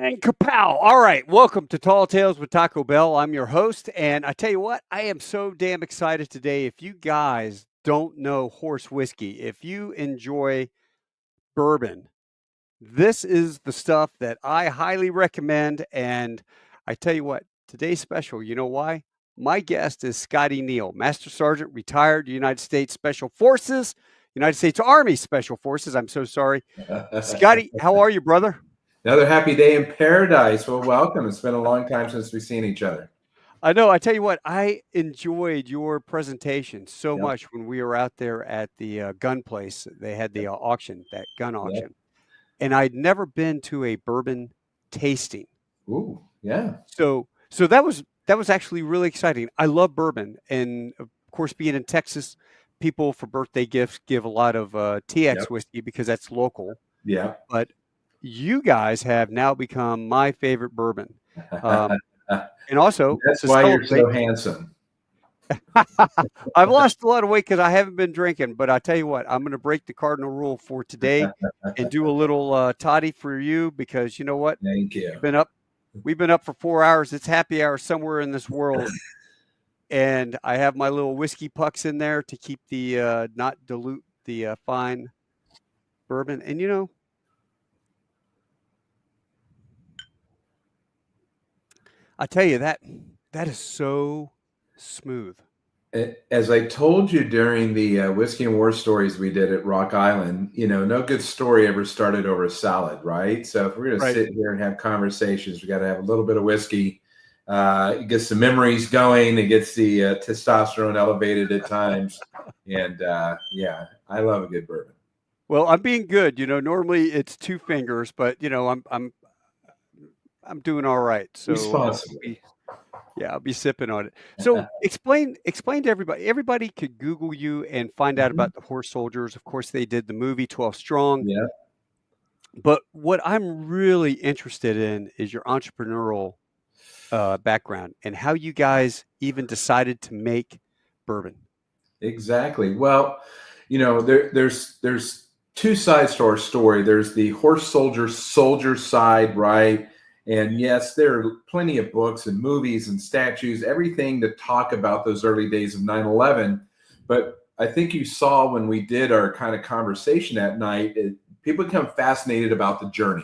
And kapow! All right, welcome to Tall Tales with Taco Bell. I'm your host, and I tell you what, I am so damn excited today. If you guys don't know horse whiskey, if you enjoy bourbon, this is the stuff that I highly recommend. And I tell you what, today's special. You know why? My guest is Scotty Neal, Master Sergeant, retired United States Special Forces, United States Army Special Forces. I'm so sorry. Scotty, how are you, brother? Another happy day in paradise. Well, welcome. It's been a long time since we've seen each other. I know. I tell you what, I enjoyed your presentation so Yep. much when we were out there at the gun place. They had the auction, that gun Yep. auction, and I'd never been to a bourbon tasting. Ooh, yeah. So that was actually really exciting. I love bourbon, and of course, being in Texas, people for birthday gifts give a lot of TX Yep. whiskey because that's local. Yeah. But you guys have now become my favorite bourbon. And also, That's to why you're celebrate, so handsome. I've lost a lot of weight because I haven't been drinking. But I tell you what, I'm going to break the cardinal rule for today and do a little toddy for you because you know what? Thank you. We've been up for 4 hours. It's happy hour somewhere in this world, and I have my little whiskey pucks in there to keep the not dilute the fine bourbon. And you know, I tell you that is so smooth. As I told you during the Whiskey and War Stories we did at Rock Island, no good story ever started over a salad, right? So if we're going to Right. sit here and have conversations, we got to have a little bit of whiskey. It gets the memories going. It gets the testosterone elevated at times. And yeah, I love a good bourbon. Well, I'm being good. You know, normally it's two fingers, but you know, I'm doing all right. So Responsibly. I'll be sipping on it. So explain to everybody. Everybody could Google you and find out about the horse soldiers. Of course, they did the movie 12 Strong. Yeah. But what I'm really interested in is your entrepreneurial background and how you guys even decided to make bourbon. Exactly. Well, there's two sides to our story. There's the horse soldier side, right? And yes, there are plenty of books and movies and statues, everything to talk about those early days of 9/11. But I think you saw when we did our kind of conversation that night, people become fascinated about the journey.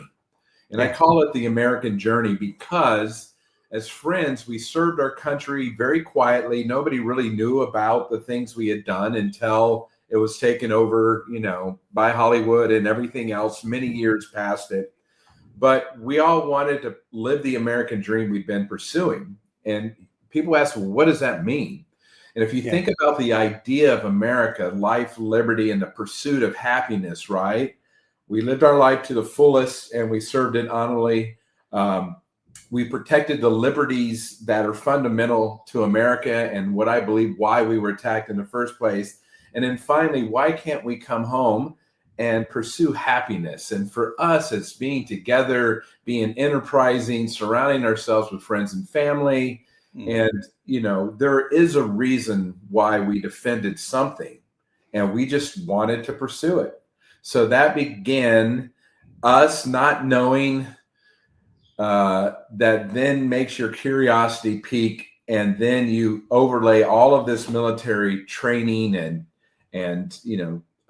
And I call it the American journey because as friends, we served our country very quietly. Nobody really knew about the things we had done until it was taken over, by Hollywood and everything else many years past it. But we all wanted to live the American dream we'd been pursuing. And people ask, well, what does that mean? And if you think about the idea of America, life, liberty, and the pursuit of happiness, right? We lived our life to the fullest and we served it honorably. We protected the liberties that are fundamental to America and what I believe why we were attacked in the first place. And then finally, why can't we come home and pursue happiness? And for us, it's being together, being enterprising, surrounding ourselves with friends and family. And, there is a reason why we defended something and we just wanted to pursue it. So that began us not knowing that then makes your curiosity peak. And then you overlay all of this military training and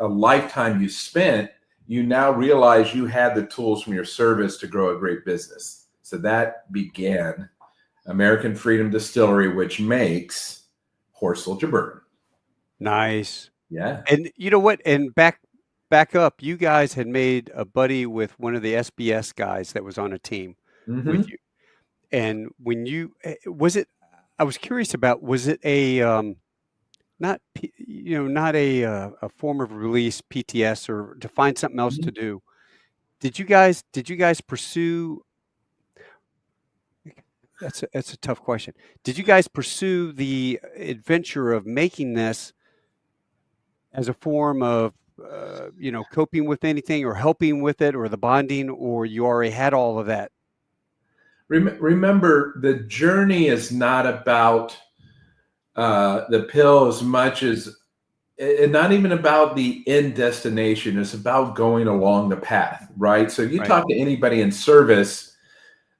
a lifetime you spent, you now realize you had the tools from your service to grow a great business. So that began American Freedom Distillery, which makes Horse Soldier Bourbon. Nice. Yeah. And you know what? And back up, you guys had made a buddy with one of the SBS guys that was on a team with you. And when I was curious about, was it a not a form of release PTS or to find something else to do? Did you guys pursue? That's a tough question. Did you guys pursue the adventure of making this as a form of coping with anything or helping with it or the bonding, or you already had all of that? Remember, the journey is not about the pill as much as, and not even about the end destination. It's about going along the path, right? So you talk to anybody in service,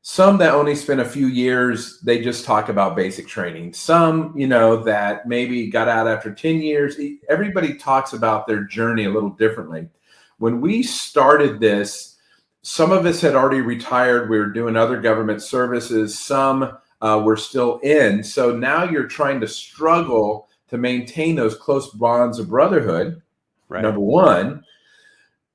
Some that only spent a few years, they just talk about basic training. Some, that maybe got out after 10 years. Everybody talks about their journey a little differently. When we started this, some of us had already retired. We were doing other government services. Some were still in. So now you're trying to struggle to maintain those close bonds of brotherhood. Right. Number one.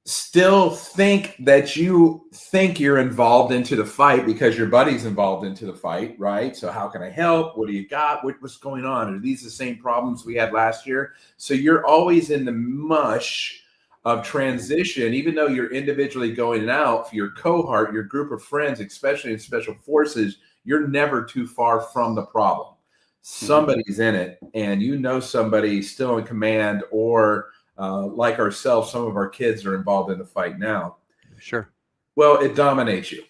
Still think that you're involved into the fight because your buddy's involved into the fight, right? So how can I help? What do you got? What's going on? Are these the same problems we had last year? So you're always in the mush of transition, even though you're individually going out for your cohort, your group of friends, especially in special forces, you're never too far from the problem. Somebody's in it, and somebody still in command, or like ourselves, some of our kids are involved in the fight now. Sure. Well, it dominates you.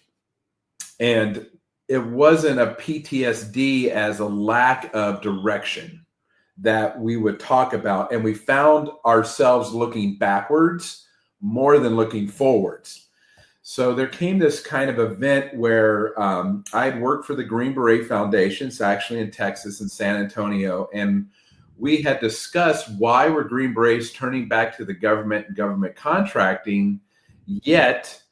And it wasn't a PTSD as a lack of direction that we would talk about. And we found ourselves looking backwards more than looking forwards. So there came this kind of event where I had worked for the Green Beret Foundations, actually in Texas and San Antonio. And we had discussed why were Green Berets turning back to the government and government contracting, yet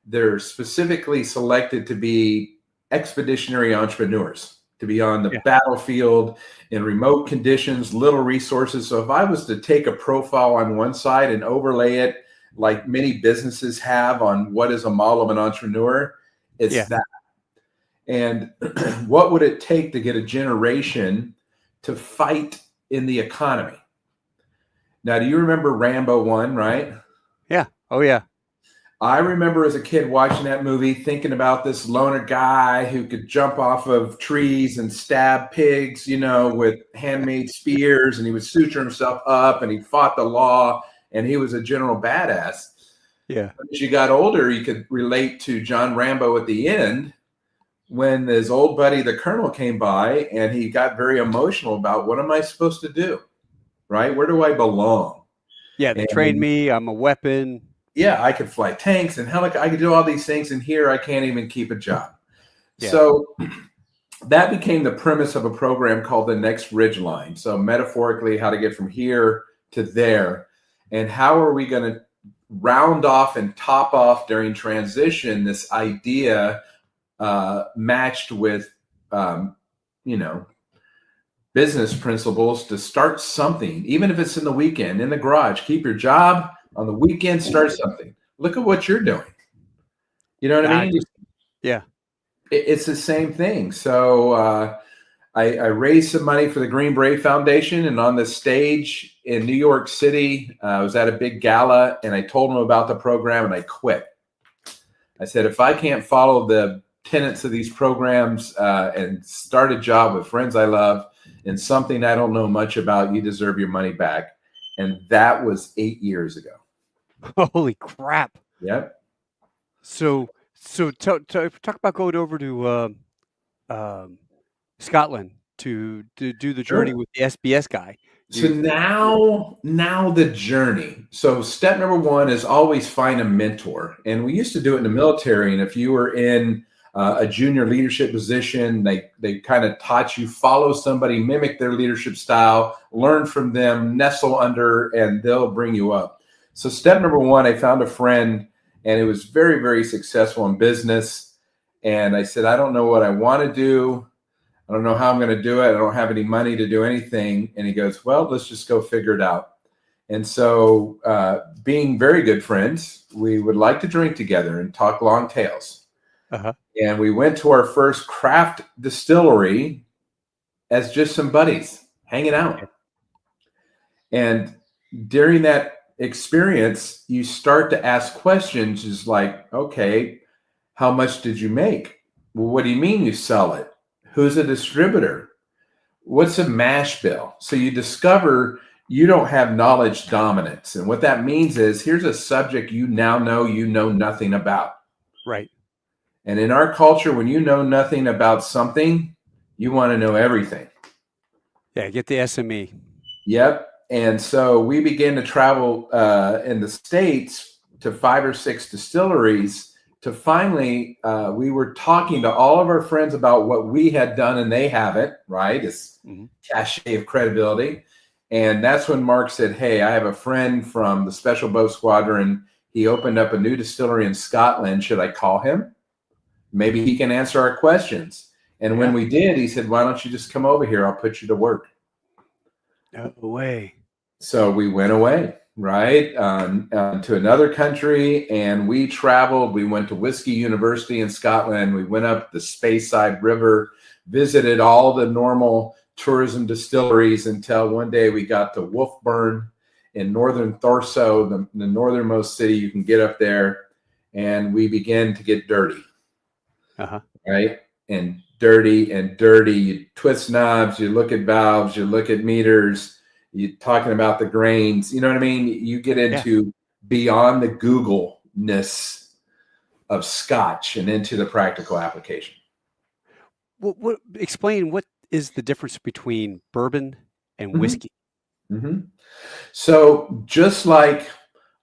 they're specifically selected to be expeditionary entrepreneurs, to be on the battlefield in remote conditions, little resources. So if I was to take a profile on one side and overlay it like many businesses have on what is a model of an entrepreneur, it's that. And what would it take to get a generation to fight in the economy? Now, do you remember Rambo 1, right? Yeah. Oh, yeah. I remember as a kid watching that movie, thinking about this loner guy who could jump off of trees and stab pigs, with handmade spears, and he would suture himself up, and he fought the law, and he was a general badass. Yeah. As you got older, you could relate to John Rambo at the end, when his old buddy, the colonel, came by, and he got very emotional about, what am I supposed to do? Right? Where do I belong? Yeah, they trained me. I'm a weapon. Yeah, I could fly tanks and I could do all these things, and here I can't even keep a job. Yeah. So that became the premise of a program called the Next Ridgeline. So metaphorically, how to get from here to there, and how are we going to round off and top off during transition this idea matched with, business principles to start something, even if it's in the weekend, in the garage. Keep your job. On the weekend, start something. Look at what you're doing. You know what I mean? Yeah. It's the same thing. So I raised some money for the Green Beret Foundation, and on the stage in New York City, I was at a big gala, and I told them about the program, and I quit. I said, if I can't follow the tenets of these programs and start a job with friends I love in something I don't know much about, you deserve your money back. And that was 8 years ago. Holy crap. Yep. So talk about going over to Scotland to do the journey with the SBS guy. So now the journey. So step number one is always find a mentor. And we used to do it in the military. And if you were in a junior leadership position, they kind of taught you, follow somebody, mimic their leadership style, learn from them, nestle under, and they'll bring you up. So step number one, I found a friend, and it was very, very successful in business. And I said, I don't know what I want to do. I don't know how I'm going to do it. I don't have any money to do anything. And he goes, well, let's just go figure it out. And so being very good friends, we would like to drink together and talk long tales. Uh-huh. And we went to our first craft distillery as just some buddies hanging out. And during that experience, you start to ask questions just like, okay, how much did you make? Well, what do you mean you sell it? Who's a distributor? What's a mash bill? So you discover you don't have knowledge dominance. And what that means is, here's a subject you now know you know nothing about. Right. And in our culture, when you know nothing about something, you want to know everything. Yeah, get the SME. Yep. And so we began to travel in the States to 5 or 6 distilleries to finally, we were talking to all of our friends about what we had done and they haven't, right? It's cachet of credibility. And that's when Mark said, hey, I have a friend from the Special Boat Squadron. He opened up a new distillery in Scotland. Should I call him? Maybe he can answer our questions. And when we did, he said, why don't you just come over here? I'll put you to work. No way. So we went away, right, to another country, and we traveled. We went to Whiskey University in Scotland. We went up the Speyside River, visited all the normal tourism distilleries until one day we got to Wolfburn in northern Thurso, the northernmost city you can get up there, and we began to get dirty, right? And dirty. You twist knobs, you look at valves, you look at meters, you're talking about the grains. You know what I mean? You get into beyond the Google-ness of Scotch and into the practical application. Explain what is the difference between bourbon and whiskey? So just like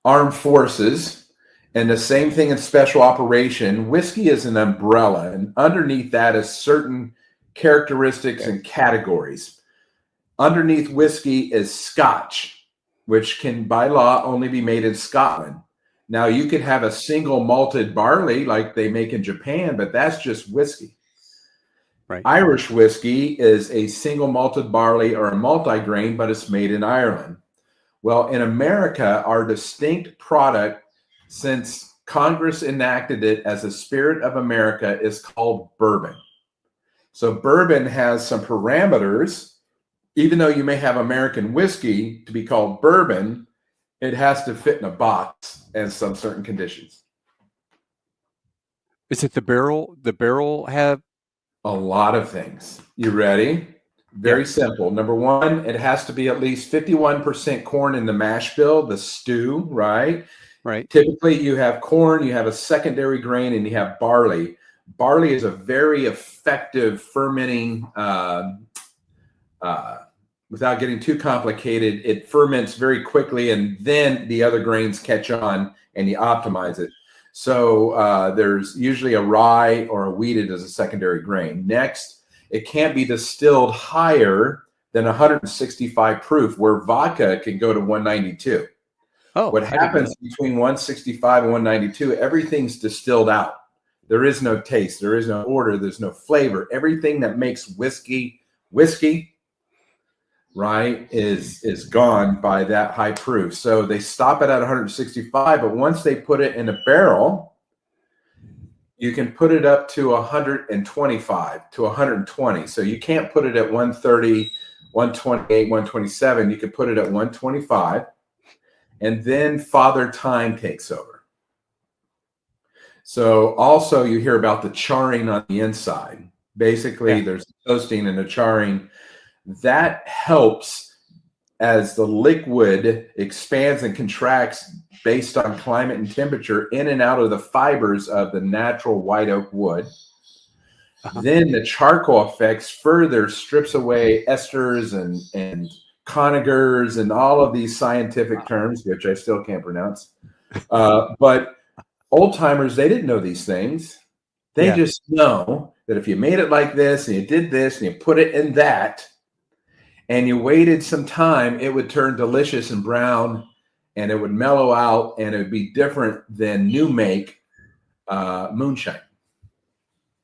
armed forces and the same thing in special operation, whiskey is an umbrella, and underneath that is certain characteristics and categories. Underneath whiskey is Scotch, which can by law only be made in Scotland. Now you could have a single malted barley like they make in Japan, but that's just whiskey. Right. Irish whiskey is a single malted barley or a multi-grain, but it's made in Ireland. Well, in America, our distinct product, since Congress enacted it as a spirit of America, is called bourbon. So bourbon has some parameters. Even though you may have American whiskey to be called bourbon, it has to fit in a box and some certain conditions. Is it the barrel? The barrel have a lot of things. You ready? Very simple. Number one, it has to be at least 51% corn in the mash bill, the stew, right? Right. Typically, you have corn, you have a secondary grain, and you have barley. Barley is a very effective fermenting. Without getting too complicated, it ferments very quickly, and then the other grains catch on, and you optimize it. So there's usually a rye or a wheated as a secondary grain. Next, it can't be distilled higher than 165 proof, where vodka can go to 192. What happens between 165 and 192, everything's distilled out. There is no taste, there is no odor, there's no flavor. Everything that makes whiskey, right, is gone by that high proof. So they stop it at 165, but once they put it in a barrel, you can put it up to 125 to 120. So you can't put it at 130, 128, 127. You can put it at 125, and then Father Time takes over. So also you hear about the charring on the inside. Basically, there's toasting and the charring. That helps as the liquid expands and contracts based on climate and temperature in and out of the fibers of the natural white oak wood. Then the charcoal effects further strips away esters and conigers and all of these scientific terms, which I still can't pronounce. But old timers, they didn't know these things. They just know that if you made it like this and you did this and you put it in that, and you waited some time, it would turn delicious and brown, and it would mellow out, and it would be different than new make moonshine.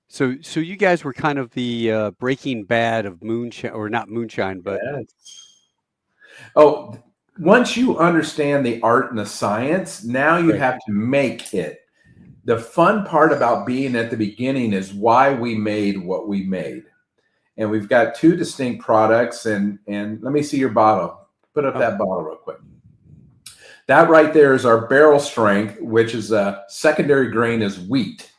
So you guys were kind of the Breaking Bad of moonshine, or not moonshine, but oh, once you understand the art and the science, now you have to make it. The fun part about being at the beginning is why we made what we made. And we've got two distinct products, and let me see your bottle. Put up that bottle real quick. That right there is our barrel strength, which is a secondary grain is wheat.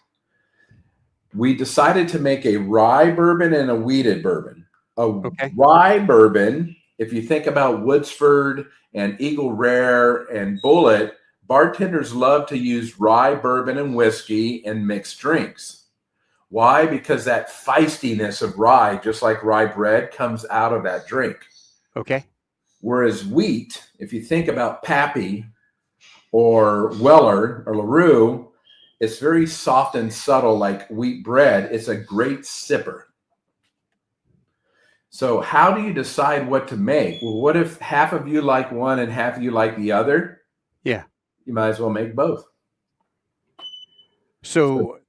We decided to make a rye bourbon and a wheated bourbon. Rye bourbon, if you think about Woodsford and Eagle Rare and Bullet, bartenders love to use rye bourbon and whiskey in mixed drinks. Why? Because that feistiness of rye, just like rye bread, comes out of that drink. Whereas wheat, if you think about Pappy or Weller or LaRue, It's very soft and subtle, like wheat bread. It's a great sipper. So how do you decide what to make? Well, what if half of you like one and half of you like the other? Yeah. You might as well make both. So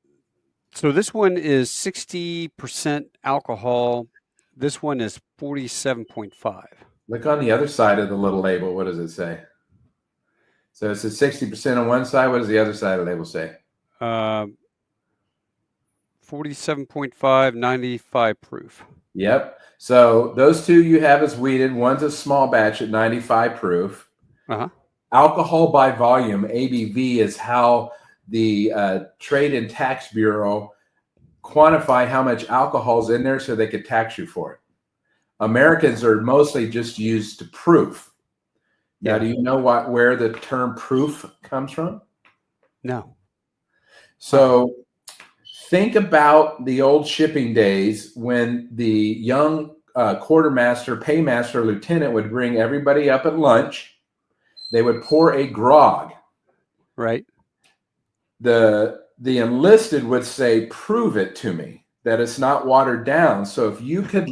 this one is 60% alcohol. This one is 47.5. Look on the other side of the little label. What does it say? So it's 60% on one side. What does the other side of the label say? 47.5, 95 proof. Yep. So those two you have as wheated. One's a small batch at 95 proof. Uh-huh. Alcohol by volume, ABV, is how the Trade and Tax Bureau quantify how much alcohol is in there so they could tax you for it. Americans are mostly just used to proof. Now, do you know where the term proof comes from? No. So think about the old shipping days when the young quartermaster, paymaster, lieutenant would bring everybody up at lunch. They would pour a grog. Right. The enlisted would say, prove it to me that it's not watered down. So if you could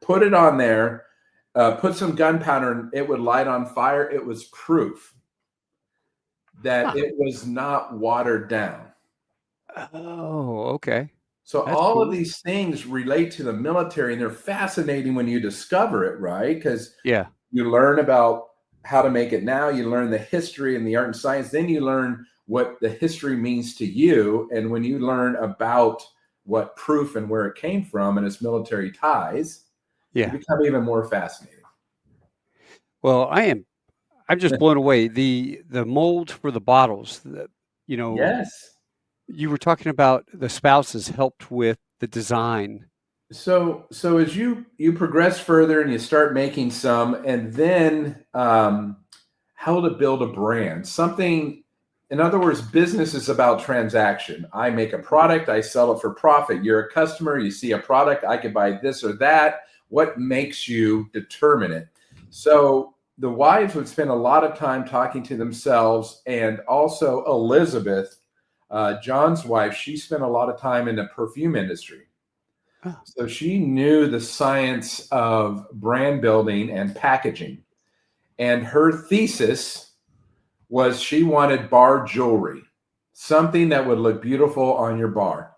put it on there, put some gunpowder and it would light on fire, it was proof that it was not watered down. Oh, okay. So That's all cool. of these things relate to the military, and they're fascinating when you discover it, right? Because you learn about how to make it now, you learn the history and the art and science, then you learn what the history means to you. And when you learn about what proof and where it came from and its military ties, you become even more fascinating. Well, I'm just blown away. The mold for the bottles, Yes. You were talking about the spouses helped with the design. So as you progress further and you start making some, and then how to build a brand, something, in other words, business is about transaction. I make a product, I sell it for profit. You're a customer, you see a product, I could buy this or that. What makes you determine it? So the wives would spend a lot of time talking to themselves, and also Elizabeth, John's wife, she spent a lot of time in the perfume industry. Oh. So she knew the science of brand building and packaging. And her thesis was she wanted bar jewelry, something that would look beautiful on your bar.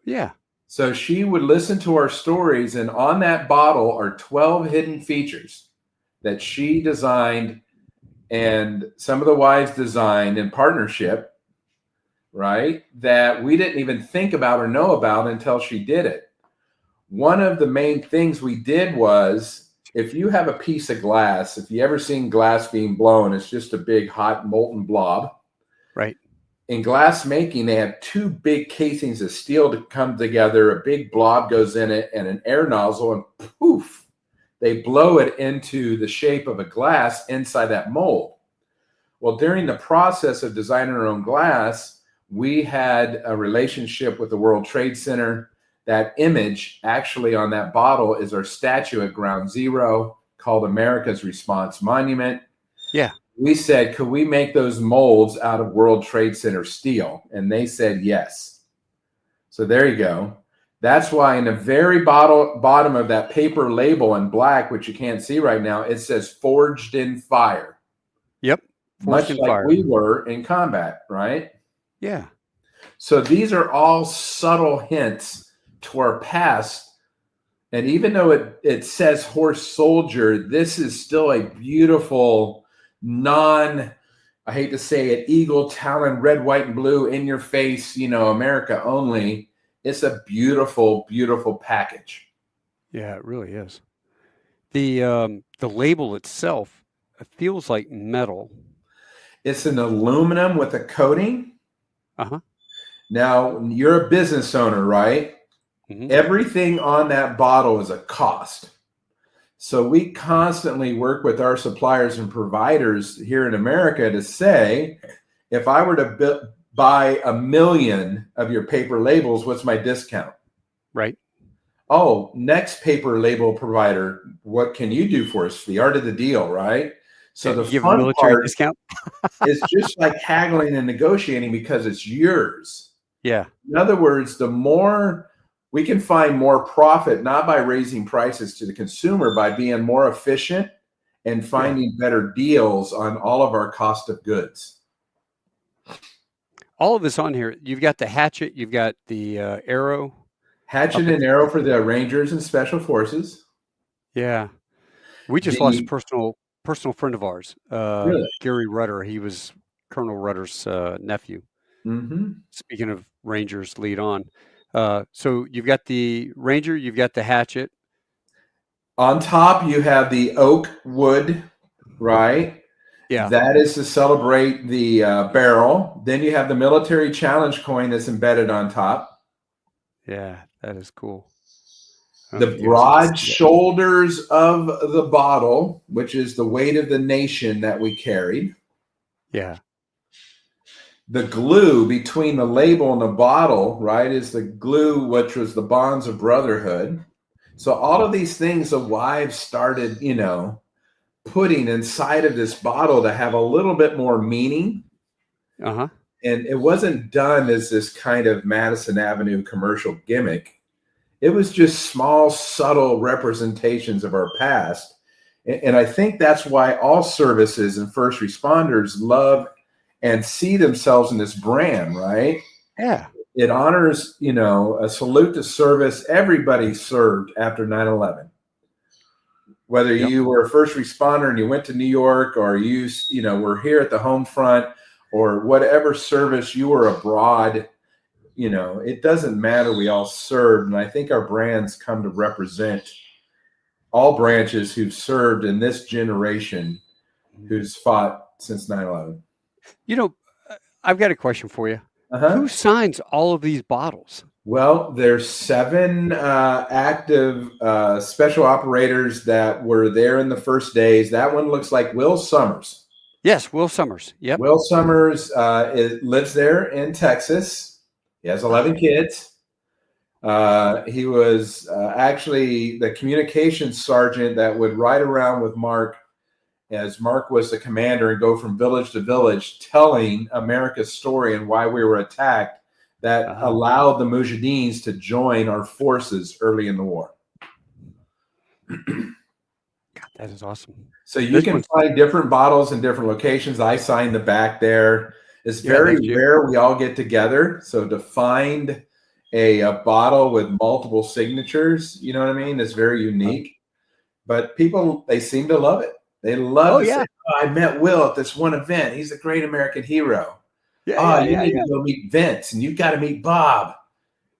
Yeah. So she would listen to our stories, and on that bottle are 12 hidden features that she designed and some of the wives designed in partnership, right? That we didn't even think about or know about until she did it. One of the main things we did was, if you have a piece of glass, if you ever seen glass being blown, it's just a big hot molten blob. Right. In glass making, they have two big casings of steel to come together. A big blob goes in it and an air nozzle, and poof, they blow it into the shape of a glass inside that mold. Well, during the process of designing our own glass, we had a relationship with the World Trade Center. That image actually on that bottle is our statue at Ground Zero called America's Response Monument. Yeah. We said, could we make those molds out of World Trade Center steel? And they said yes. So there you go. That's why in the very bottom of that paper label in black, which you can't see right now, it says forged in fire. Yep. Much like fire. We were in combat, right? Yeah. So these are all subtle hints to our past. And even though it says horse soldier, this is still a beautiful, I hate to say it, eagle talon, red, white, and blue, in your face, America only. It's a beautiful, beautiful package. Yeah, it really is. The label itself, it feels like metal. It's an aluminum with a coating. Uh-huh. Now, you're a business owner, right? Mm-hmm. Everything on that bottle is a cost. So we constantly work with our suppliers and providers here in America to say, if I were to buy 1 million of your paper labels, what's my discount? Right. Oh, next paper label provider, what can you do for us? The art of the deal, right? So the You give a fun military part discount? is just like haggling and negotiating because it's yours. Yeah. In other words, the more we can find more profit, not by raising prices to the consumer, by being more efficient and finding better deals on all of our cost of goods. All of this on here. You've got the hatchet. You've got the arrow. Hatchet and arrow for the Rangers and Special Forces. Yeah. We just lost a personal friend of ours, Really? Gary Rutter. He was Colonel Rutter's nephew. Mm-hmm. Speaking of Rangers, lead on. So you've got the Ranger, you've got the hatchet. On top, you have the oak wood, right? Yeah. That is to celebrate the barrel. Then you have the military challenge coin that's embedded on top. Yeah, that is cool. The broad shoulders of the bottle, which is the weight of the nation that we carried. Yeah. The glue between the label and the bottle, right, is the glue, which was the bonds of brotherhood. So all of these things the wives started, putting inside of this bottle to have a little bit more meaning. Uh-huh. And it wasn't done as this kind of Madison Avenue commercial gimmick. It was just small, subtle representations of our past. And I think that's why all services and first responders love and see themselves in this brand, right? Yeah. It honors, a salute to service. Everybody served after 9/11. Whether you were a first responder and you went to New York, or you were here at the home front, or whatever service you were abroad, it doesn't matter. We all served. And I think our brands come to represent all branches who've served in this generation who's fought since 9/11. I've got a question for you. Who signs all of these bottles? Well, there's 7 active special operators that were there in the first days. That one looks like Will Summers. Yes, Will Summers. Yep. Will Summers lives there in Texas. He has 11 kids. He was actually the communications sergeant that would ride around with Mark as Mark was the commander and go from village to village telling America's story and why we were attacked, that allowed the Mujahideen to join our forces early in the war. God, that is awesome. So you can find different bottles in different locations. I signed the back there. It's very rare we all get together. So to find a bottle with multiple signatures, you know what I mean, is very unique. But people, they seem to love it. They love to say, I met Will at this one event. He's a great American hero. You need to go meet Vince, and you've got to meet Bob.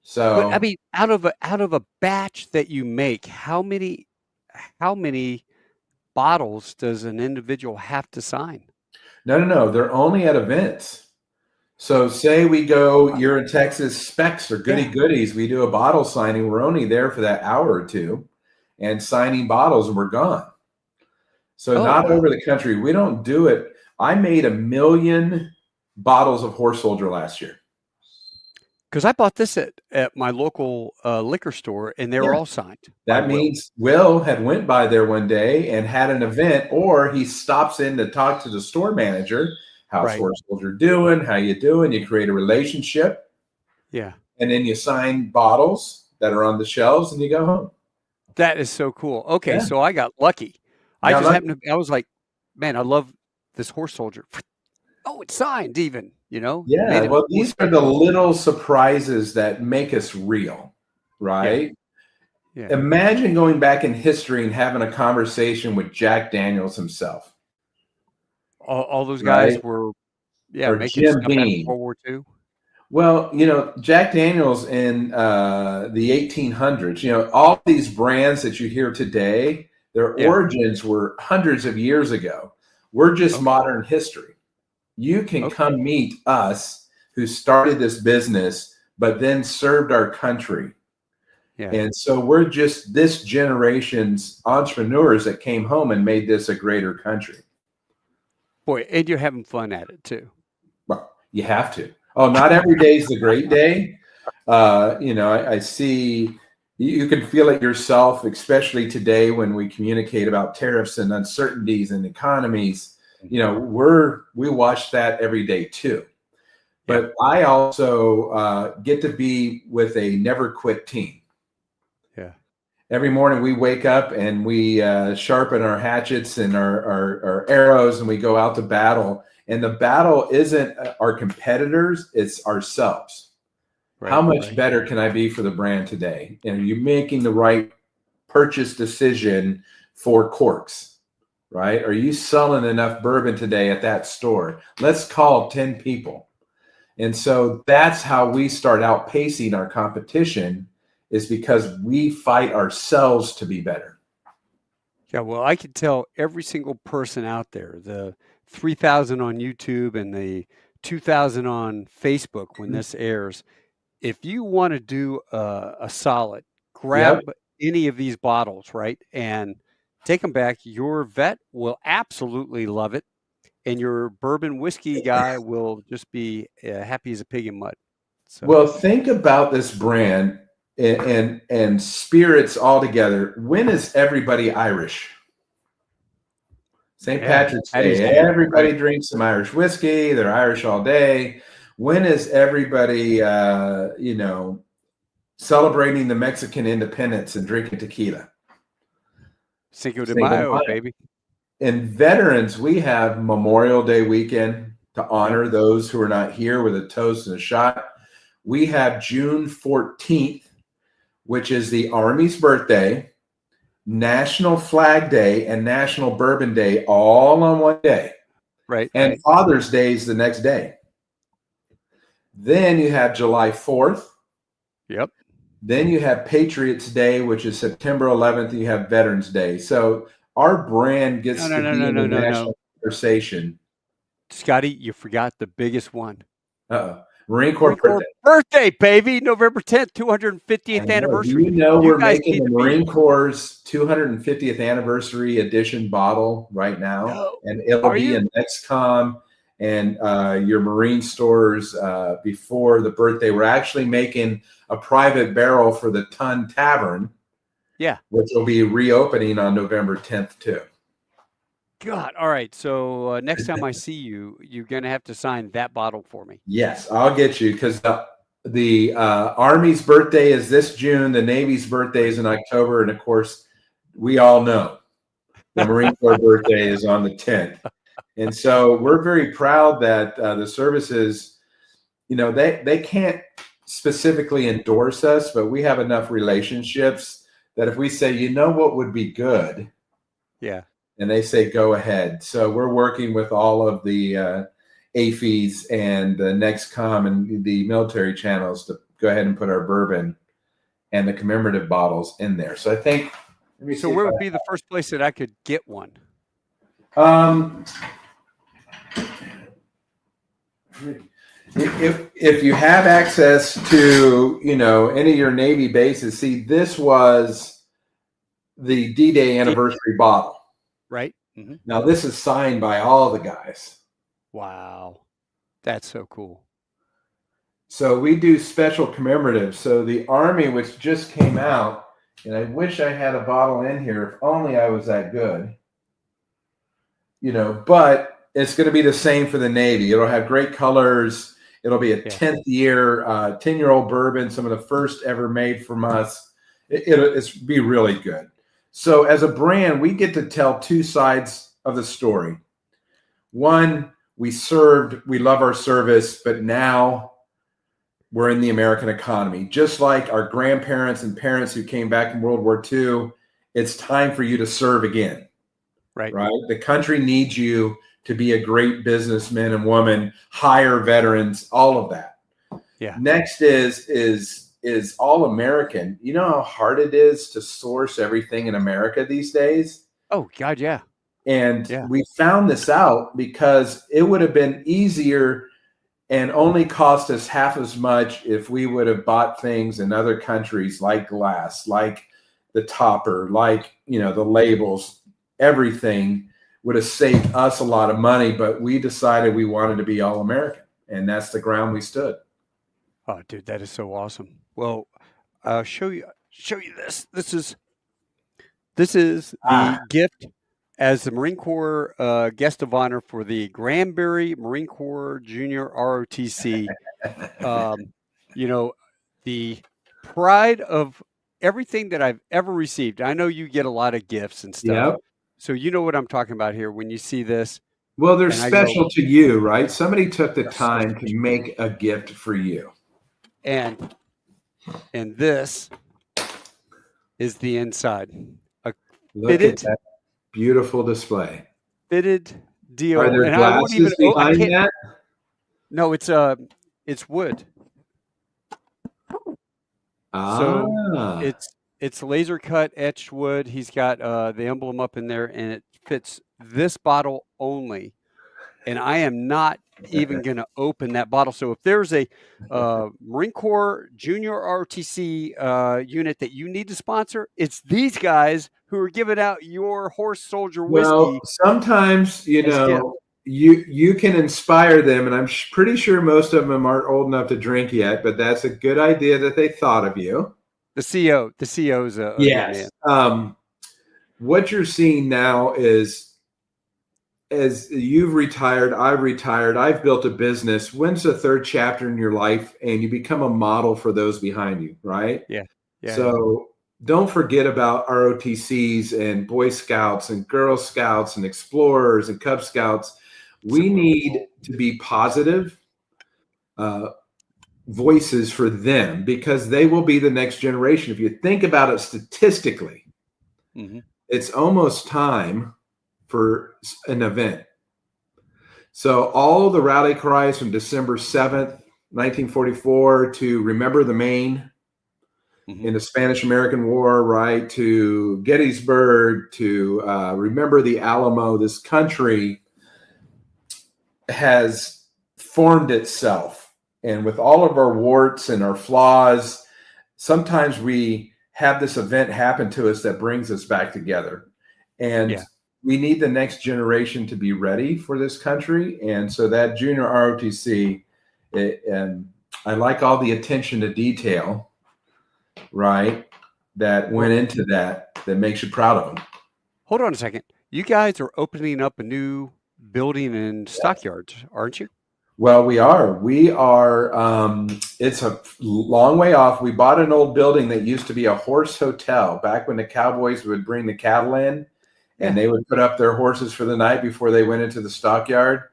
So, but I mean, out of a batch that you make, how many bottles does an individual have to sign? No. They're only at events. So say we go, you're in Texas, Specs or Goodies. We do a bottle signing. We're only there for that hour or two and signing bottles, and we're gone. So not over the country. We don't do it. I made 1 million bottles of Horse Soldier last year. Because I bought this at my local liquor store, and they were all signed. That means Will had went by there one day and had an event, or he stops in to talk to the store manager. How's Horse Soldier doing? How you doing? You create a relationship. Yeah. And then you sign bottles that are on the shelves, and you go home. That is so cool. Okay, so I got lucky. I was like, man, I love this Horse Soldier. Oh, it's signed even, Yeah, well, these are the little surprises that make us real, right? Yeah. Imagine going back in history and having a conversation with Jack Daniels himself. All those guys were, making Jim stuff Beam. after World War II. Well, Jack Daniels in the 1800s, all these brands that you hear today, their origins were hundreds of years ago. We're just modern history. You can come meet us who started this business, but then served our country. Yeah. And so we're just this generation's entrepreneurs that came home and made this a greater country. Boy, and you're having fun at it too. Well, you have to. Oh, not every day is the great day. I see You can feel it yourself, especially today when we communicate about tariffs and uncertainties and economies. You know, we watch that every day too. Yeah. But I also get to be with a never quit team. Yeah. Every morning we wake up and we sharpen our hatchets and our arrows, and we go out to battle. And the battle isn't our competitors, it's ourselves. Right. How much better can I be for the brand today? And are you making the right purchase decision for corks, right? Are you selling enough bourbon today at that store? Let's call 10 people. And so that's how we start outpacing our competition, is because we fight ourselves to be better. Yeah, well, I can tell every single person out there, the 3,000 on YouTube and the 2,000 on Facebook when this airs, if you want to do a solid, grab any of these bottles, right, and take them back. Your vet will absolutely love it, and your bourbon whiskey guy will just be happy as a pig in mud. So. Well, think about this brand and spirits all together. When is everybody Irish? St. Patrick's Day. Everybody drinks some Irish whiskey. They're Irish all day. When is everybody, celebrating the Mexican independence and drinking tequila? Cinco de Mayo, baby. In veterans, we have Memorial Day weekend to honor those who are not here with a toast and a shot. We have June 14th, which is the Army's birthday, National Flag Day, and National Bourbon Day, all on one day. Right. And Father's Day is the next day. Then you have July 4th. Yep. Then you have Patriots Day, which is September 11th. You have Veterans Day. So our brand gets to be in the national conversation. Scotty, you forgot the biggest one. Marine Corps birthday, baby. November 10th, 250th anniversary. You know, we're making the Marine Corps' 250th anniversary edition bottle right now. And it'll be in NextCom and your Marine stores before the birthday. We're actually making a private barrel for the Ton Tavern. Yeah. Which will be reopening on November 10th too. God. All right. So next time I see you, you're going to have to sign that bottle for me. Yes, I'll get you, because the Army's birthday is this June. The Navy's birthday is in October. And of course, we all know the Marine Corps birthday is on the 10th. And so we're very proud that the services, they can't specifically endorse us, but we have enough relationships that if we say, what would be good? Yeah. And they say, go ahead. So we're working with all of the AFEs and the NextCom and the military channels to go ahead and put our bourbon and the commemorative bottles in there. So I think. So where would be the first place that I could get one? If you have access to, any of your Navy bases, see, this was the D-Day anniversary bottle. Right. Mm-hmm. Now, this is signed by all the guys. Wow. That's so cool. So we do special commemoratives. So the Army, which just came out, and I wish I had a bottle in here. If only I was that good. But it's going to be the same for the Navy. It'll have great colors. It'll be a 10th year, 10-year-old bourbon, some of the first ever made from us. It's be really good. So as a brand, we get to tell two sides of the story. One, we love our service, but now we're in the American economy. Just like our grandparents and parents who came back in World War II, it's time for you to serve again. Right. The country needs you to be a great businessman and woman, hire veterans, all of that. Yeah. Next is all American. You know how hard it is to source everything in America these days? Oh, God, yeah. And we found this out because it would have been easier and only cost us half as much if we would have bought things in other countries like glass, like the topper, like, the labels, everything would have saved us a lot of money, but we decided we wanted to be all American, and that's the ground we stood. Oh, dude, that is so awesome. Well, I'll show you. show you this. This is Ah, the gift as the Marine Corps guest of honor for the Granbury Marine Corps Junior ROTC. Um, you know, the pride of everything that I've ever received. I know you get a lot of gifts and stuff. yep. So you know what I'm talking about here when you see this. Well, they're And I go, special to you, right? Somebody took the they're so time to special. make a gift for you. And this is the inside. A Look at fitted that beautiful display. fitted Are deal. there And I won't even glasses I behind can't that? no, it's wood. So Ah, it's laser cut etched wood. He's got the emblem up in there and it fits this bottle only. And I am not even going to open that bottle. So if there's a Marine Corps Junior ROTC unit that you need to sponsor, it's these guys who are giving out your horse soldier well, whiskey sometimes as gift. you can inspire them, and I'm pretty sure most of them aren't old enough to drink yet. But that's a good idea that they thought of you. The CO is a good man. Yes. What you're seeing now is as you've retired, I've retired, I've built a business. When's the third chapter in your life? And you become a model for those behind you, right? Yeah, yeah. So don't forget about ROTCs and Boy Scouts and Girl Scouts and Explorers and Cub Scouts. We Super need Bowl. to be positive voices for them because they will be the next generation. If you think about it statistically, Mhm. it's almost time for an event. So all the rally cries from December 7th, 1944 to Remember the Maine in the Spanish-American War, right, to Gettysburg, to Remember the Alamo, this country has formed itself. And with all of our warts and our flaws, sometimes we have this event happen to us that brings us back together. And Yeah. we need the next generation to be ready for this country. And so that junior ROTC, and I like all the attention to detail, right, that went into that makes you proud of them. Hold on a second. You guys are opening up a new building in Stockyards, aren't you? Well, we are. We are. It's a long way off. We bought an old building that used to be a horse hotel back when the cowboys would bring the cattle in and Yeah. they would put up their horses for the night before they went into the stockyard.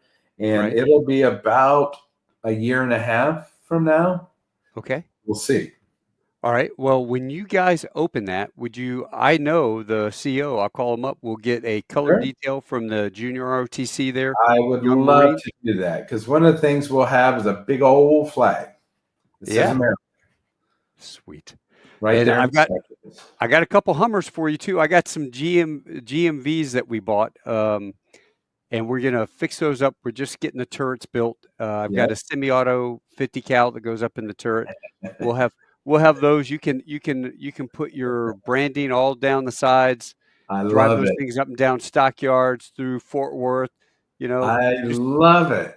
And Right. it'll be about a year and a half from now. Okay. We'll see. All right. Well, when you guys open that, would you? I know the CEO. I'll call him up. We'll get a color Sure. detail from the junior ROTC there. I would Young love Marine. to do that because one of the things we'll have is a big old flag that says Yeah. America Sweet. right And there in I've the got center. I got a couple Hummers for you too. I got some GMVs that we bought. And we're gonna fix those up. We're just getting the turrets built. I've got Yep. a semi-auto 50 cal that goes up in the turret. We'll have we'll have those. You can put your branding all down the sides. I Drive love those it. things up and down stockyards through Fort Worth. You know, I just love it.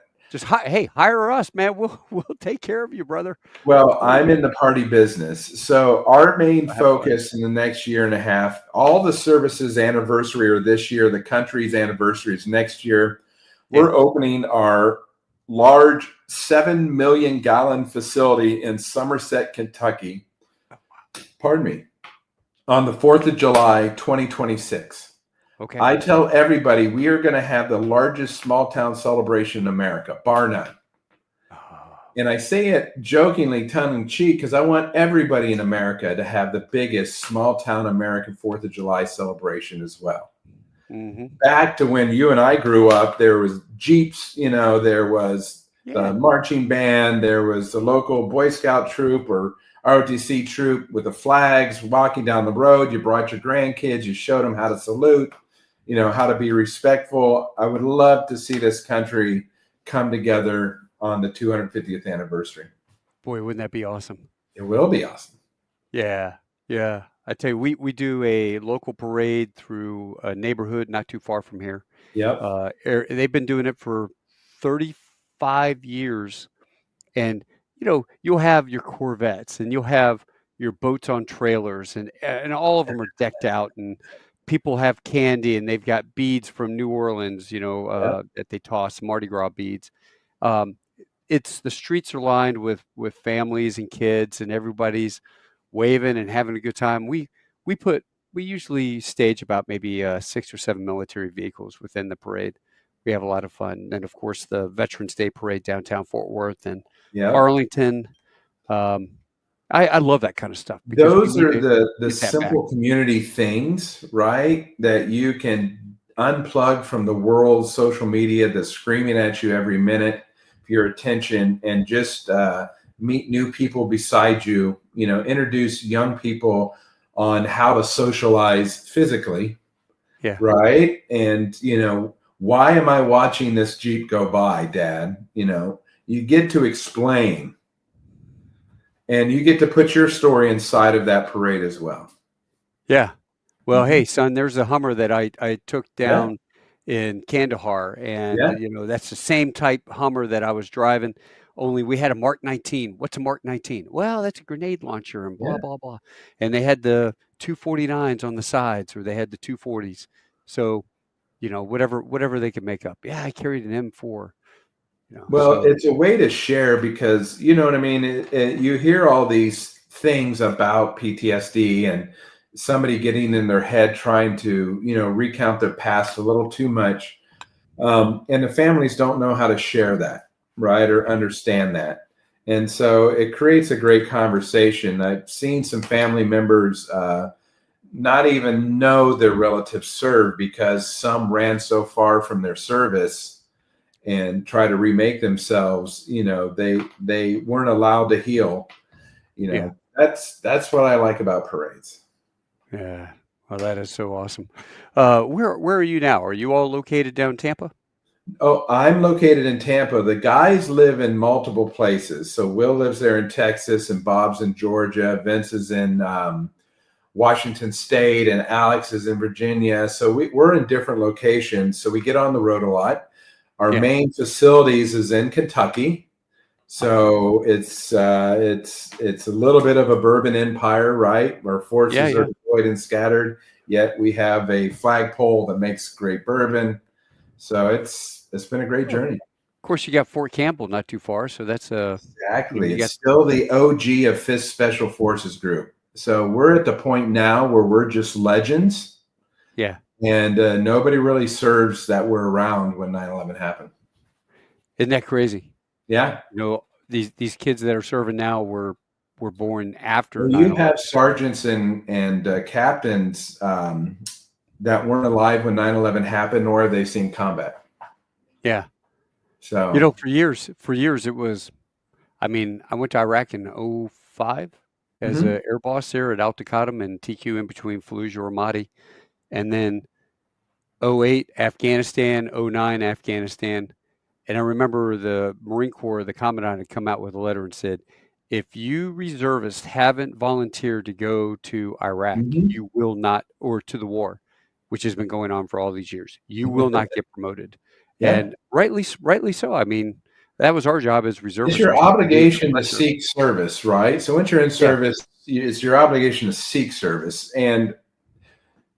hey, hire us, man. We'll take care of you, brother. Well, I'm in the party business. So our main Have fun. focus in the next year and a half, all the services anniversary are this year, the country's anniversary is next year. Yeah. We're opening our large 7 million gallon facility in Somerset, Kentucky. Pardon me. On the 4th of July, 2026. Okay. I tell everybody we are going to have the largest small town celebration in America, bar none. And I say it jokingly, tongue in cheek, because I want everybody in America to have the biggest small town American 4th of July celebration as well. Mm-hmm. Back to when you and I grew up, there was Jeeps, there was the marching band, there was the local Boy Scout troop or ROTC troop with the flags walking down the road. You brought your grandkids, you showed them how to salute, how to be respectful. I would love to see this country come together on the 250th anniversary. Boy, wouldn't that be awesome? It will be awesome. Yeah. Yeah. I tell you, we do a local parade through a neighborhood not too far from here. Yep. They've been doing it for 35 years. And, you'll have your Corvettes and you'll have your boats on trailers, and all of them are decked out, and people have candy, and they've got beads from New Orleans, Yeah. that they toss, Mardi Gras beads. Um, it's the streets are lined with families and kids, and everybody's waving and having a good time. We put we usually stage about maybe 6 or 7 military vehicles within the parade. We have a lot of fun, and of course the Veterans Day Parade downtown Fort Worth and Yeah. Arlington. Um, I love that kind of stuff because we Those need are to the get that back. simple community things, right? That you can unplug from the world's social media that's screaming at you every minute for your attention, and just meet new people beside you. Introduce young people on how to socialize physically, Yeah, right? And why am I watching this Jeep go by, Dad? You get to explain. And you get to put your story inside of that parade as well. yeah. Well, Mhm. hey, son, there's a Hummer that I took Yeah, down in Kandahar, and yeah, that's the same type Hummer that I was driving. Only we had a Mark 19. What's a Mark 19? Well, that's a grenade launcher, and blah yeah. blah blah. And they had the 249s on the sides, or they had the 240s. So whatever they could make up. Yeah, I carried an M4. Well, So it's a way to share, because you know what I mean. You hear all these things about PTSD and somebody getting in their head trying to recount their past a little too much, and the families don't know how to share that, right, or understand that. And so it creates a great conversation. I've seen some family members not even know their relatives served, because some ran so far from their service and try to remake themselves. They weren't allowed to heal. yeah, That's what I like about parades. yeah. Well, that is so awesome. Where are you now? Are you all located down Tampa? Oh, I'm located in Tampa. The guys live in multiple places. So Will lives there in Texas, and Bob's in Georgia. Vince is in Washington State, and Alex is in Virginia. So we're in different locations. So we get on the road a lot. Our Yeah. main facilities is in Kentucky. Okay. So it's a little bit of a bourbon empire, right? Our Yeah, forces are yeah. deployed and scattered, yet we have a flagpole that makes great bourbon. So it's been a great Well, of journey. course, you got Fort Campbell not too far, so that's Exactly. you It's got still the OG of Fifth Special Forces Group. So we're at the point now where we're just legends, yeah. and nobody really serves that were around when 9/11 happened. Isn't that crazy? Yeah. These kids that are serving now were born after Well, you 9/11. have sergeants and captains that weren't alive when 9/11 happened, nor have they seen combat. Yeah. So, For years it was. I mean, I went to Iraq in '05 as mhm. a air boss there at Al Taqaddum and TQ in between Fallujah or Ramadi, and then '08 Afghanistan, '09 Afghanistan. And I remember the Marine Corps, the commandant had come out with a letter and said, if you reservists haven't volunteered to go to Iraq, Mhm. you will not, or to the war, which has been going on for all these years, you will not get promoted. Yeah. And rightly so. I mean, that was our job as It's reservists, your was to relieve the obligation to pressure. seek service, right? So once you're in Yeah, service, it's your obligation to seek service. And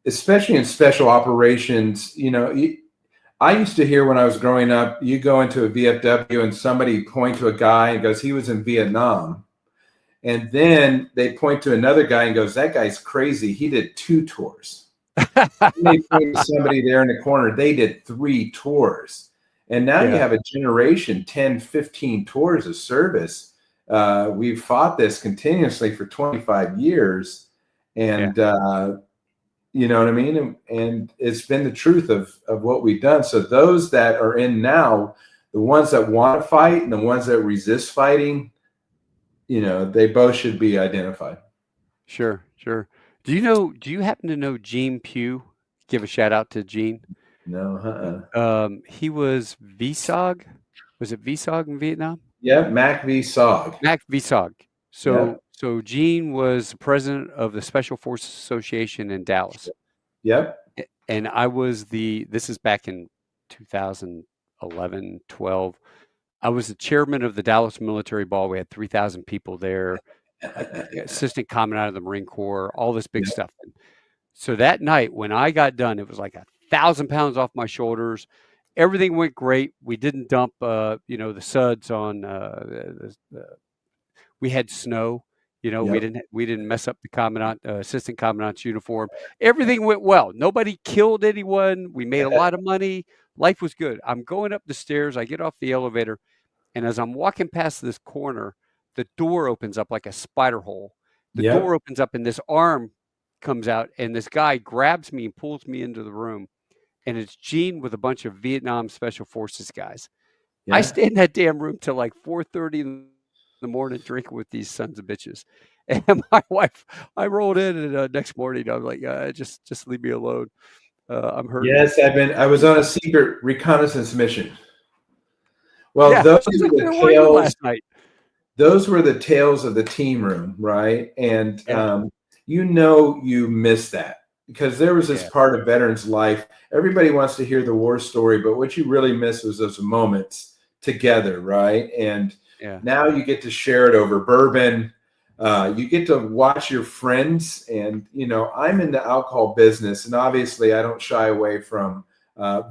especially in special operations, I used to hear when I was growing up, you go into a VFW and somebody point to a guy and goes, he was in Vietnam. And then they point to another guy and goes, that guy's crazy. He did 2 tours. And they point to somebody there in the corner. They did 3 tours. And now you yeah, have a generation, 10, 15 tours of service. We've fought this continuously for 25 years. yeah, And you know what I mean? And it's been the truth of what we've done. So those that are in now, the ones that want to fight and the ones that resist fighting, they both should be identified. sure, sure. Do you happen to know Gene Pugh? Give a shout out to Gene. No, uh-uh. He was VSOG. Was it VSOG in Vietnam? Yeah, Mac v. Sog. Mac VSOG. Yep, So Gene was the president of the Special Forces Association in Dallas. yep, And this is back in 2011, 12. I was the chairman of the Dallas Military Ball. We had 3,000 people there. assistant commandant of the Marine Corps, all this big Yeah. stuff. And so that night when I got done, it was like 1,000 pounds off my shoulders. Everything went great. We didn't dump, the suds on. We had snow. Yep. We didn't mess up the assistant commandant's uniform. Everything went well. Nobody killed anyone. We made a lot of money. Life was good. I'm going up the stairs. I get off the elevator, and as I'm walking past this corner, the door opens up like a spider hole. The door Yep. opens up, and this arm comes out, and this guy grabs me and pulls me into the room. And it's Gene with a bunch of Vietnam Special Forces guys. I Yeah. stayed in that damn room till like 4:30 in the morning drinking with these sons of bitches. And my wife, I rolled in, and next morning I was like, just leave me alone. I'm hurting. Yes, I was on a secret reconnaissance mission. Well, Yeah, I was like, where were you last night? those were the tales of the team room, right? And Yeah, you miss that because there was this yeah, part of veterans' life. Everybody wants to hear the war story, but what you really miss was those moments together, right? And yeah, now you get to share it over bourbon. You get to watch your friends, and I'm in the alcohol business, and obviously I don't shy away from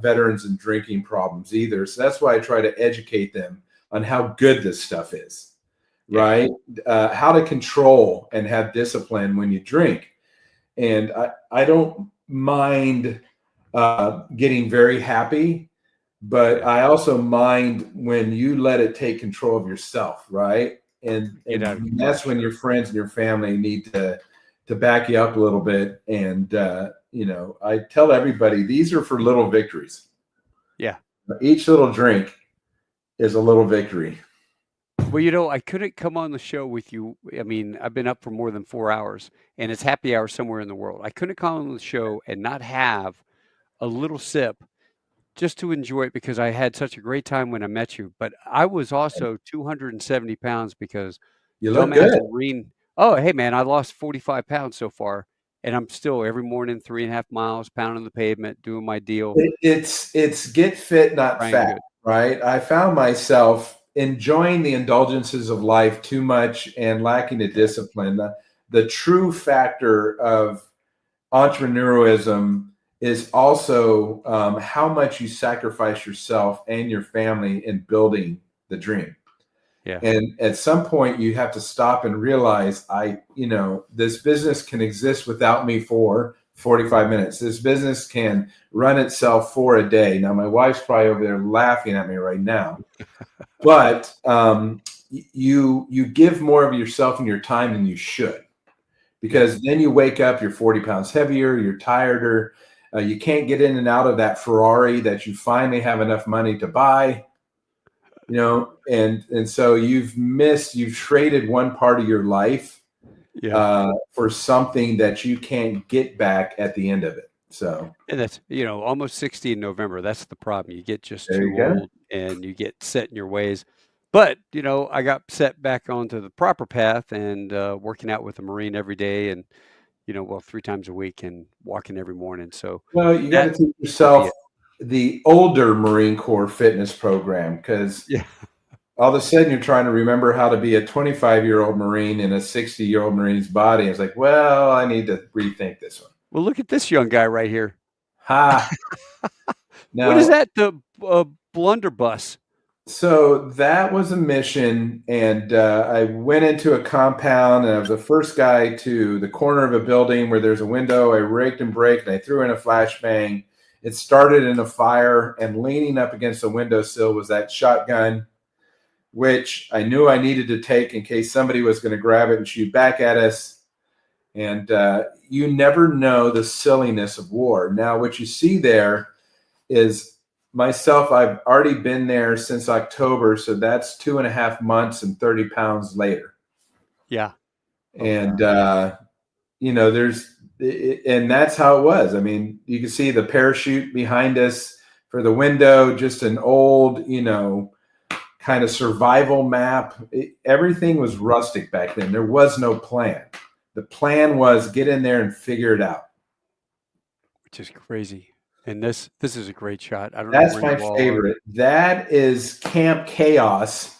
veterans and drinking problems either. So that's why I try to educate them on how good this stuff is, yeah, right? How to control and have discipline when you drink. And I don't mind getting very happy, but yeah. I also mind when you let it take control of yourself, right? And Get out of control, that's when your sure. friends and your family need to back you up a little bit. And I tell everybody these are for little victories. Yeah. Each little drink is a little victory. Well, I couldn't come on the show with you. I mean, I've been up for more than 4 hours, and it's happy hour somewhere in the world. I couldn't come on the show and not have a little sip just to enjoy it because I had such a great time when I met you. But I was also 270 pounds because You look dumbass good. Marine. Oh, hey, man, I lost 45 pounds so far, and I'm still every morning 3.5 miles, pounding the pavement, doing my deal, It's get fit, not trying fat, good. right? I found myself enjoying the indulgences of life too much and lacking the Yeah, discipline. The true factor of entrepreneurialism is also how much you sacrifice yourself and your family in building the dream. yeah, And at some point, you have to stop and realize, this business can exist without me for 45 minutes. This business can run itself for a day. Now, my wife's probably over there laughing at me right now, but you give more of yourself and your time than you should, yeah. because then you wake up, you're 40 pounds heavier, you're tireder, you can't get in and out of that Ferrari that you finally have enough money to buy. And so you've traded one part of your life Yeah. for something that you can't get back at the end of it. So And that's, almost 60 in November. That's the problem. You get just there you too go. old and you get set in your ways. But, I got set back onto the proper path and working out with a Marine every day and, 3 times a week and walking every morning. So Well, you got to that teach would be yourself it. the older Marine Corps fitness program, because Yeah. all of a sudden you're trying to remember how to be a 25-year-old Marine in a 60-year-old Marine's body. It's like, well, I need to rethink this one. Well, look at this young guy right here. Ha. What is Now, that? The blunderbuss. so that was a mission, and I went into a compound, and I was the first guy to the corner of a building where there's a window. I raked and braked, and I threw in a flashbang. It started in a fire, and leaning up against the windowsill was that shotgun, which I knew I needed to take in case somebody was going to grab it and shoot back at us. And you never know the silliness of war. Now, what you see there is myself. I've already been there since October, so that's 2.5 months and 30 pounds later. Yeah. Okay. And and that's how it was. I mean, you can see the parachute behind us for the window, just an old, kind of survival map. Everything was rustic back then. There was no plan. The plan was get in there and figure it out. Which is crazy. And this is a great shot. I don't know That's where my you all are. favorite. That is Camp Chaos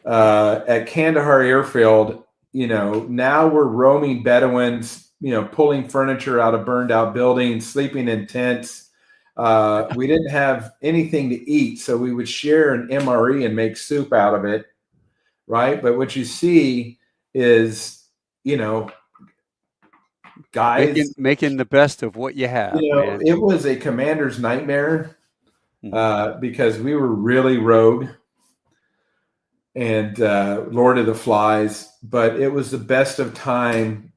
at Kandahar Airfield now we're roaming Bedouins, pulling furniture out of burned out buildings, sleeping in tents. We didn't have anything to eat, so we would share an MRE and make soup out of it, right? But what you see is, guys, making the best of what you have, man. it was a commander's nightmare Mhm. because we were really rogue and Lord of the Flies, but it was the best of time,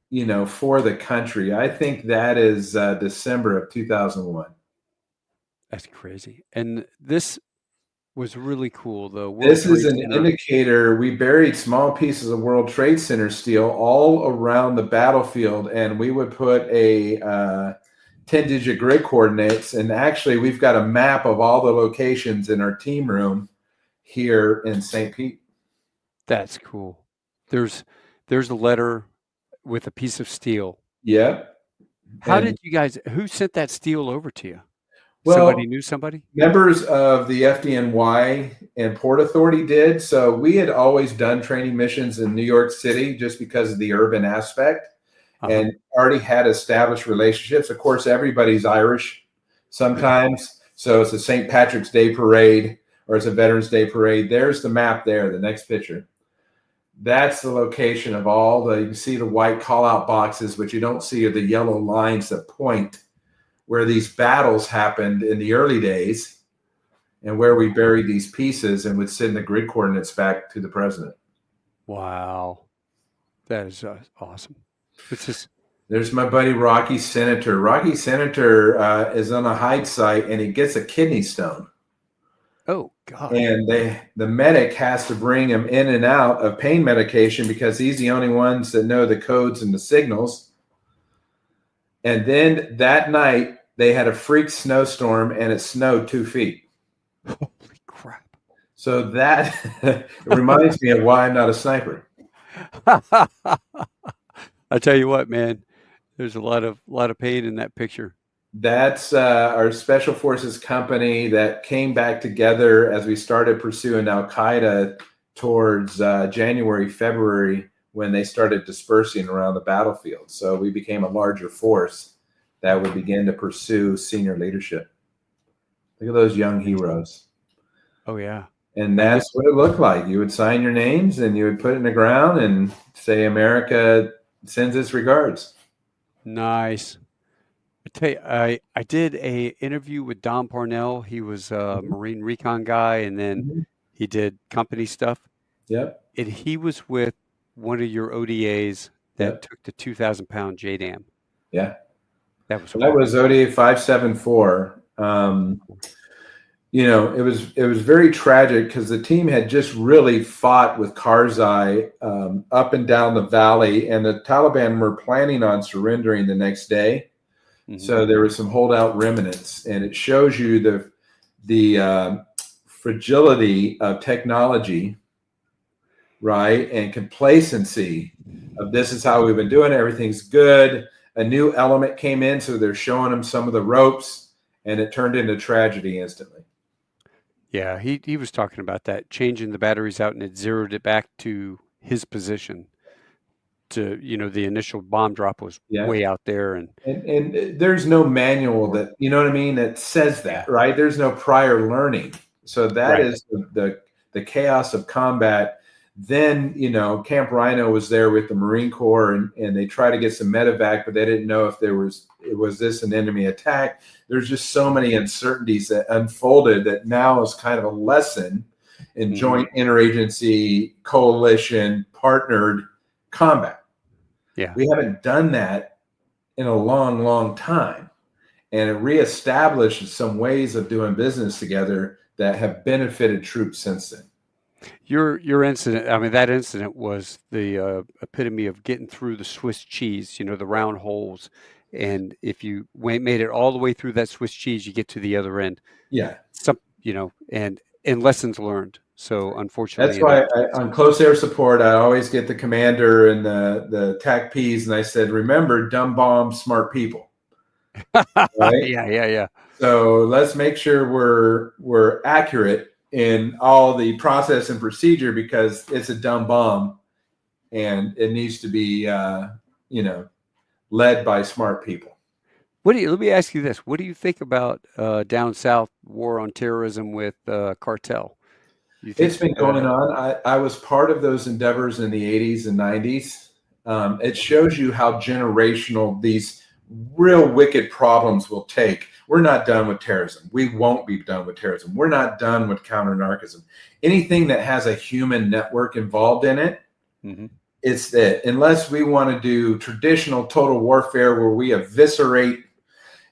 for the country. I think that is December of 2001. That's crazy. And this was really cool, the World This is Trade an Center. indicator. We buried small pieces of World Trade Center steel all around the battlefield, and we would put a 10-digit grid coordinates. And actually, we've got a map of all the locations in our team room here in St. Pete. That's cool. There's a letter with a piece of steel. Yep. How And did you guys, who sent that steel over to you? well, Somebody knew somebody? members of the FDNY and Port Authority did. So we had always done training missions in New York City just because of the urban aspect and already had established relationships. Of course, everybody's Irish sometimes. So it's a St. Patrick's Day parade or it's a Veterans Day parade. There's the map there, the next picture. That's the location of you can see the white call-out boxes, but you don't see the yellow lines that point where these battles happened in the early days and where we buried these pieces and would send the grid coordinates back to the president. Wow. That is awesome. It's just, there's my buddy Rocky Senator. Rocky Senator is on a hide site and he gets a kidney stone. oh God. And the medic has to bring him in and out of pain medication because he's the only ones that know the codes and the signals. And then that night, they had a freak snowstorm and it snowed 2 feet. Holy crap. So that it reminds me of why I'm not a sniper. I tell you what, man, there's a lot of pain in that picture. That's our special forces company that came back together as we started pursuing Al-Qaeda towards January, February, when they started dispersing around the battlefield. So we became a larger force that would begin to pursue senior leadership. Look at those young heroes. Oh, yeah. And that's what it looked like. You would sign your names and you would put it in the ground and say, America sends its regards. Nice. I tell you, I did a interview with Don Parnell. He was a Marine Recon guy, and then he did company stuff. Yep. And he was with one of your ODAs that took the 2,000-pound JDAM. Yeah. That was ODA 574. It was very tragic because the team had just really fought with Karzai up and down the valley, and the Taliban were planning on surrendering the next day. Mm-hmm. So there were some holdout remnants, and it shows you the fragility of technology, right, and complacency of this is how we've been doing it. Everything's good. A new element came in, so they're showing them some of the ropes, and it turned into tragedy instantly. Yeah, he was talking about that, changing the batteries out, and it zeroed it back to his position. To the initial bomb drop was way out there, and there's no manual that what I mean that says that, right? There's no prior learning, so that is the chaos of combat. Then Camp Rhino was there with the Marine Corps, and they tried to get some medevac, but they didn't know if was this an enemy attack. There's just so many uncertainties that unfolded that now is kind of a lesson in joint interagency, coalition, partnered combat. Yeah, we haven't done that in a long, long time, and it reestablished some ways of doing business together that have benefited troops since then. Your incident, I mean, that incident was the epitome of getting through the Swiss cheese, the round holes. And if you made it all the way through that Swiss cheese, you get to the other end. Yeah. And lessons learned. So unfortunately, that's why on close air support, I always get the commander and the TAC Ps, and I said, remember, dumb bombs, smart people. Right? Yeah. So let's make sure we're accurate in all the process and procedure, because it's a dumb bomb and it needs to be, led by smart people. Let me ask you this. What do you think about down south war on terrorism with cartel? You think It's been going on. I was part of those endeavors in the 80s and 90s. It shows you how generational these real wicked problems will take. We're not done with terrorism. We won't be done with terrorism. We're not done with counter-narcism. Anything that has a human network involved in it, it's that. Unless we want to do traditional total warfare where we eviscerate,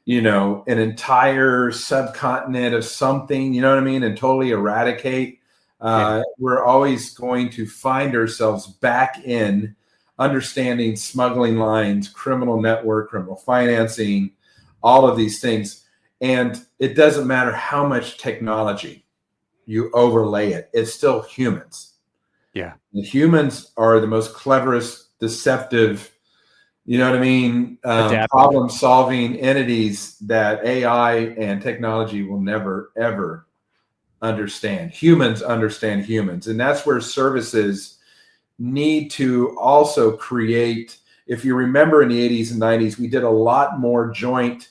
an entire subcontinent of something, you know what I mean, and totally eradicate, we're always going to find ourselves back in understanding smuggling lines, criminal network, criminal financing, all of these things. And it doesn't matter how much technology you overlay it, it's still humans. Yeah. The humans are the most cleverest, deceptive, you know what I mean, problem-solving entities that AI and technology will never, ever understand. Humans understand humans. And that's where services need to also create. If you remember in the 80s and 90s, we did a lot more joint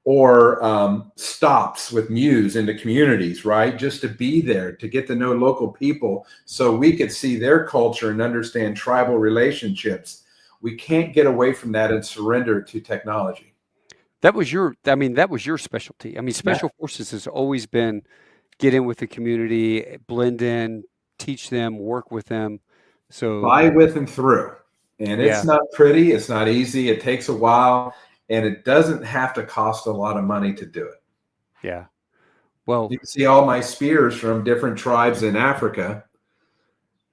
or stops with Muse into communities, right? Just to be there, to get to know local people so we could see their culture and understand tribal relationships. We can't get away from that and surrender to technology. That was your specialty. I mean, special forces has always been get in with the community, blend in, teach them, work with them. So by with and through. And it's not pretty, it's not easy, it takes a while, and it doesn't have to cost a lot of money to do it. Yeah. Well, you can see all my spears from different tribes in Africa.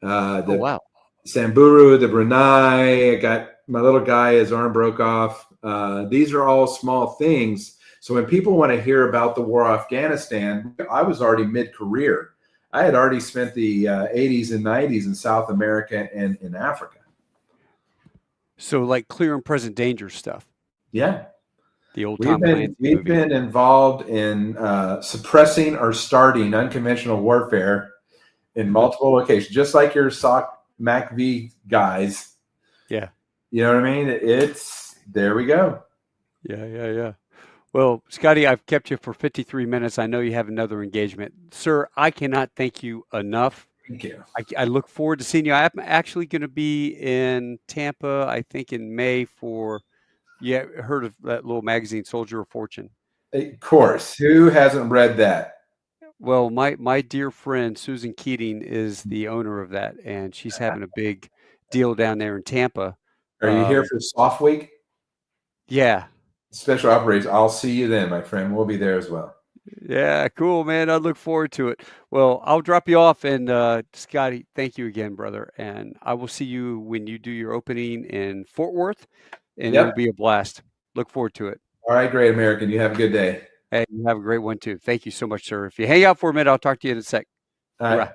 Wow. Samburu, the Brunei, I got my little guy, his arm broke off. These are all small things. So when people want to hear about the war of Afghanistan, I was already mid-career. I had already spent the 80s and 90s in South America and in Africa. So like clear and present danger stuff. Yeah. The old Tom Clancy movie. We've been involved in suppressing or starting unconventional warfare in multiple locations, just like your SOC MACV guys. Yeah. You know what I mean? There we go. Yeah. Well, Scotty, I've kept you for 53 minutes. I know you have another engagement. Sir, I cannot thank you enough. Thank you. I look forward to seeing you. I'm actually going to be in Tampa, I think in May for, heard of that little magazine, Soldier of Fortune? Of course. Who hasn't read that? Well, my dear friend, Susan Keating, is the owner of that, and she's having a big deal down there in Tampa. Are you here for Soft Week? Yeah. Special Operations. I'll see you then, my friend. We'll be there as well. Yeah, cool, man. I look forward to it. Well, I'll drop you off, and Scotty, thank you again, brother. And I will see you when you do your opening in Fort Worth, and it'll be a blast. Look forward to it. All right, great American. You have a good day. Hey, you have a great one too. Thank you so much, sir. If you hang out for a minute, I'll talk to you in a sec. All right.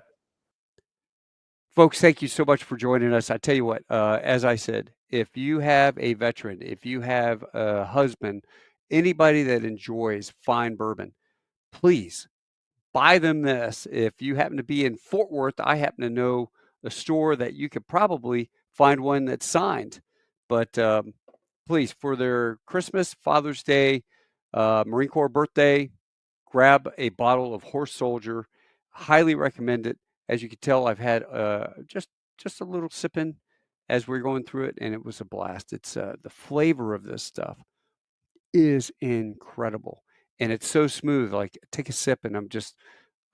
Folks, thank you so much for joining us. I tell you what, as I said, if you have a veteran, if you have a husband, anybody that enjoys fine bourbon, please buy them this. If you happen to be in Fort Worth, I happen to know a store that you could probably find one that's signed. But please, for their Christmas, Father's Day, Marine Corps birthday, grab a bottle of Horse Soldier. Highly recommend it. As you can tell, I've had just a little sipping as we're going through it, and it was a blast. It's the flavor of this stuff is incredible, and it's so smooth. Like, take a sip, and I'm just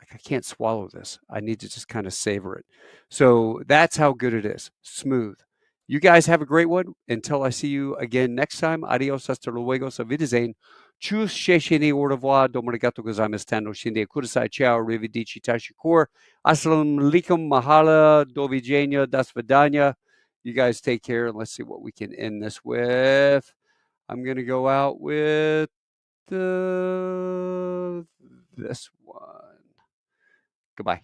like, I can't swallow this. I need to just kind of savor it. So that's how good it is. Smooth. You guys have a great one. Until I see you again next time. Adios, hasta luego, auf Wiedersehen. Tschüss, sheshini, au revoir, domarigato gozaimasu, shinde, kudasai, ciao, arrivederci, tashikur, assalamu alaikum, mahala, dovidzenia, das vidanya. You guys take care, and let's see what we can end this with. I'm going to go out with this one. Goodbye.